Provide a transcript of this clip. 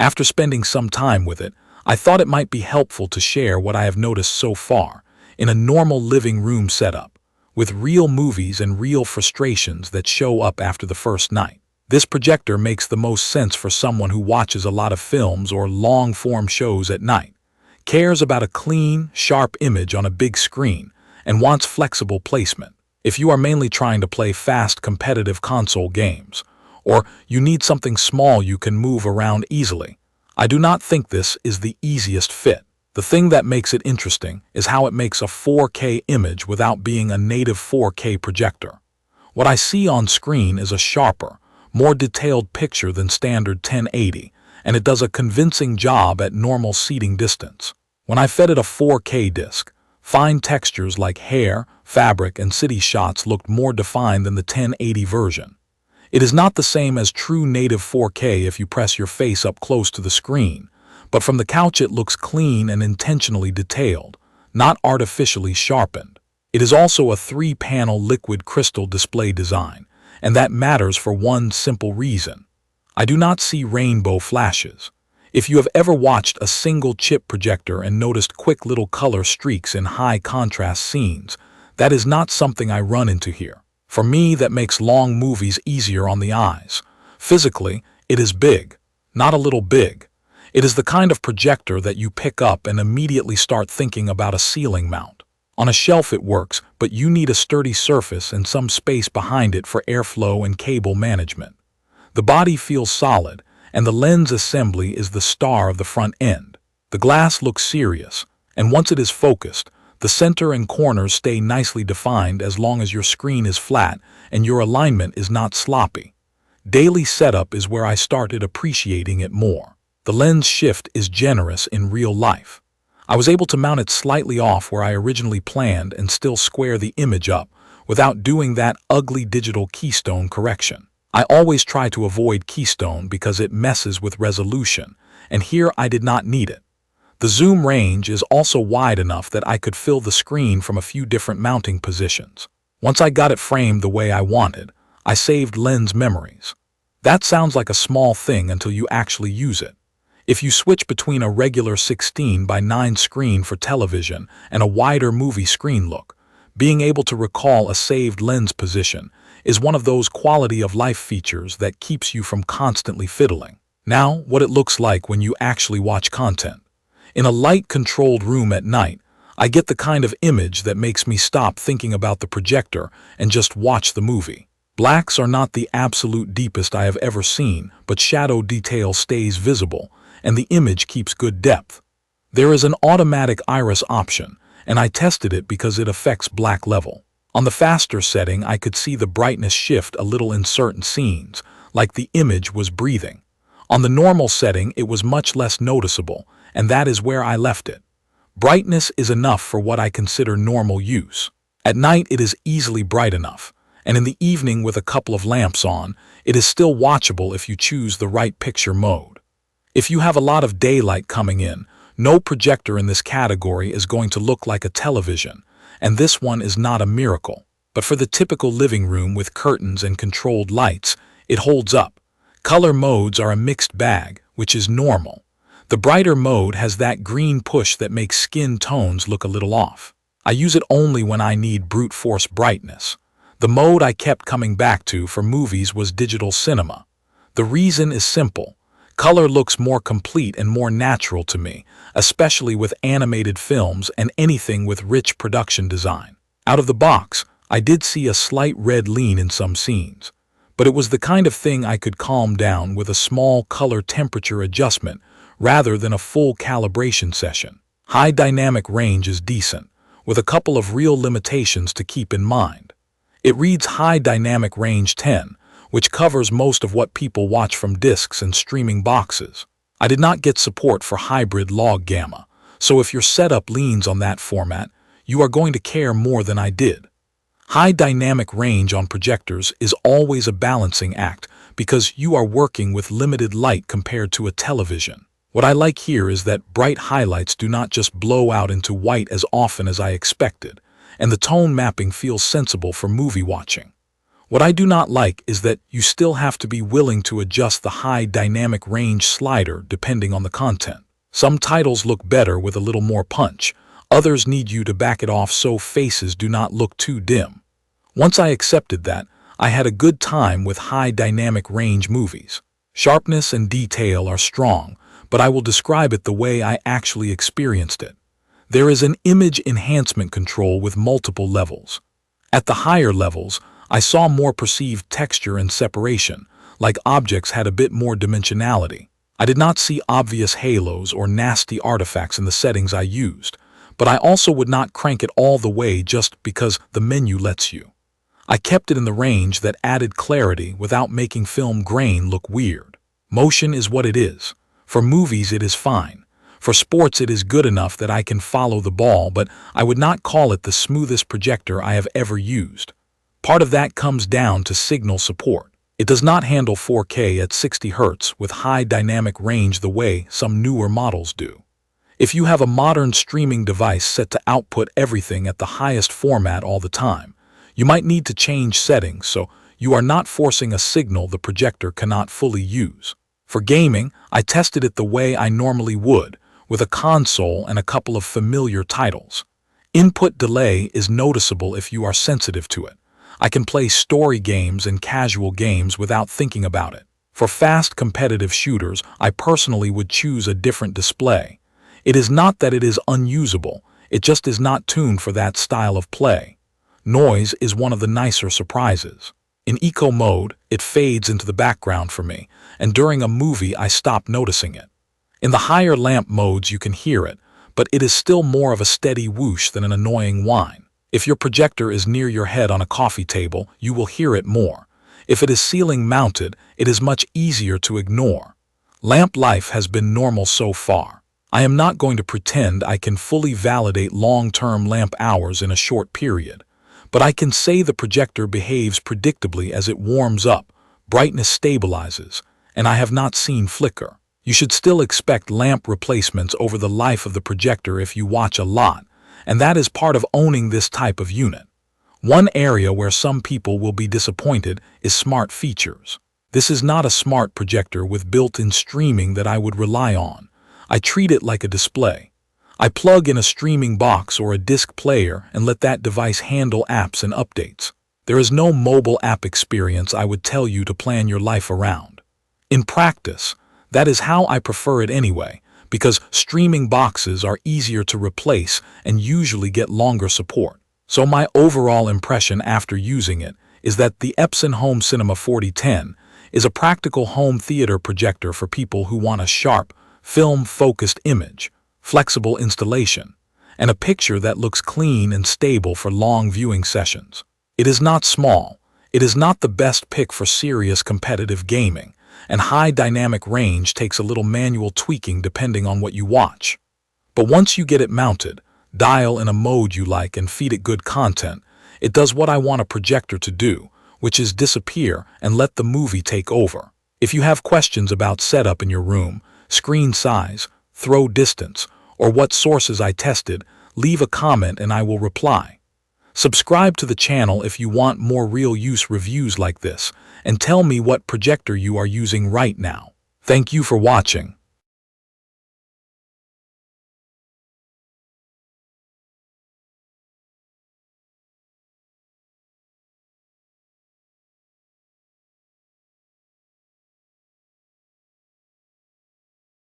After spending some time with it, I thought it might be helpful to share what I have noticed so far in a normal living room setup, with real movies and real frustrations that show up after the first night. This projector makes the most sense for someone who watches a lot of films or long-form shows at night, cares about a clean, sharp image on a big screen, and wants flexible placement. If you are mainly trying to play fast, competitive console games, or you need something small you can move around easily, I do not think this is the easiest fit. The thing that makes it interesting is how it makes a 4K image without being a native 4K projector. What I see on screen is a sharper, more detailed picture than standard 1080, and it does a convincing job at normal seating distance. When I fed it a 4K disc, fine textures like hair, fabric, and city shots looked more defined than the 1080 version. It is not the same as true native 4K if you press your face up close to the screen, but from the couch it looks clean and intentionally detailed, not artificially sharpened. It is also a 3-panel liquid crystal display design, and that matters for one simple reason. I do not see rainbow flashes. If you have ever watched a single chip projector and noticed quick little color streaks in high contrast scenes, that is not something I run into here. For me, that makes long movies easier on the eyes. Physically, it is big, not a little big. It is the kind of projector that you pick up and immediately start thinking about a ceiling mount. On a shelf it works, but you need a sturdy surface and some space behind it for airflow and cable management. The body feels solid, and the lens assembly is the star of the front end. The glass looks serious, and once it is focused, the center and corners stay nicely defined as long as your screen is flat and your alignment is not sloppy. Daily setup is where I started appreciating it more. The lens shift is generous in real life. I was able to mount it slightly off where I originally planned and still square the image up without doing that ugly digital keystone correction. I always try to avoid keystone because it messes with resolution, and here I did not need it. The zoom range is also wide enough that I could fill the screen from a few different mounting positions. Once I got it framed the way I wanted, I saved lens memories. That sounds like a small thing until you actually use it. If you switch between a regular 16:9 screen for television and a wider movie screen look, being able to recall a saved lens position is one of those quality-of-life features that keeps you from constantly fiddling. Now, what it looks like when you actually watch content. In a light-controlled room at night, I get the kind of image that makes me stop thinking about the projector and just watch the movie. Blacks are not the absolute deepest I have ever seen, but shadow detail stays visible, and the image keeps good depth. There is an automatic iris option, and I tested it because it affects black level. On the faster setting, I could see the brightness shift a little in certain scenes, like the image was breathing. On the normal setting, it was much less noticeable, and that is where I left it. Brightness is enough for what I consider normal use. At night, it is easily bright enough, and in the evening with a couple of lamps on, it is still watchable if you choose the right picture mode. If you have a lot of daylight coming in, no projector in this category is going to look like a television, and this one is not a miracle. But for the typical living room with curtains and controlled lights, it holds up. Color modes are a mixed bag, which is normal. The brighter mode has that green push that makes skin tones look a little off. I use it only when I need brute force brightness. The mode I kept coming back to for movies was digital cinema. The reason is simple. Color looks more complete and more natural to me, especially with animated films and anything with rich production design. Out of the box, I did see a slight red lean in some scenes, but it was the kind of thing I could calm down with a small color temperature adjustment rather than a full calibration session. High dynamic range is decent, with a couple of real limitations to keep in mind. It reads high dynamic range 10, which covers most of what people watch from discs and streaming boxes. I did not get support for hybrid log gamma, so if your setup leans on that format, you are going to care more than I did. High dynamic range on projectors is always a balancing act because you are working with limited light compared to a television. What I like here is that bright highlights do not just blow out into white as often as I expected, and the tone mapping feels sensible for movie watching. What I do not like is that you still have to be willing to adjust the high dynamic range slider depending on the content. Some titles look better with a little more punch. Others need you to back it off so faces do not look too dim. Once I accepted that, I had a good time with high dynamic range movies. Sharpness and detail are strong, but I will describe it the way I actually experienced it. There is an image enhancement control with multiple levels. At the higher levels, I saw more perceived texture and separation, like objects had a bit more dimensionality. I did not see obvious halos or nasty artifacts in the settings I used, but I also would not crank it all the way just because the menu lets you. I kept it in the range that added clarity without making film grain look weird. Motion is what it is. For movies it is fine. For sports it is good enough that I can follow the ball, but I would not call it the smoothest projector I have ever used. Part of that comes down to signal support. It does not handle 4K at 60 Hz with high dynamic range the way some newer models do. If you have a modern streaming device set to output everything at the highest format all the time, you might need to change settings so you are not forcing a signal the projector cannot fully use. For gaming, I tested it the way I normally would, with a console and a couple of familiar titles. Input delay is noticeable if you are sensitive to it. I can play story games and casual games without thinking about it. For fast competitive shooters, I personally would choose a different display. It is not that it is unusable, it just is not tuned for that style of play. Noise is one of the nicer surprises. In eco mode, it fades into the background for me, and during a movie I stop noticing it. In the higher lamp modes you can hear it, but it is still more of a steady whoosh than an annoying whine. If your projector is near your head on a coffee table, you will hear it more. If it is ceiling mounted, it is much easier to ignore. Lamp life has been normal so far. I am not going to pretend I can fully validate long-term lamp hours in a short period, but I can say the projector behaves predictably as it warms up, brightness stabilizes, and I have not seen flicker. You should still expect lamp replacements over the life of the projector if you watch a lot, and that is part of owning this type of unit. One area where some people will be disappointed is smart features. This is not a smart projector with built-in streaming that I would rely on. I treat it like a display. I plug in a streaming box or a disc player and let that device handle apps and updates. There is no mobile app experience I would tell you to plan your life around. In practice, that is how I prefer it anyway, because streaming boxes are easier to replace and usually get longer support. So my overall impression after using it is that the Epson Home Cinema 4010 is a practical home theater projector for people who want a sharp, film-focused image, flexible installation, and a picture that looks clean and stable for long viewing sessions. It is not small, it is not the best pick for serious competitive gaming, and high dynamic range takes a little manual tweaking depending on what you watch. But once you get it mounted, dial in a mode you like and feed it good content, it does what I want a projector to do, which is disappear and let the movie take over. If you have questions about setup in your room, screen size, throw distance, or what sources I tested, leave a comment and I will reply. Subscribe to the channel if you want more real-use reviews like this, and tell me what projector you are using right now. Thank you for watching.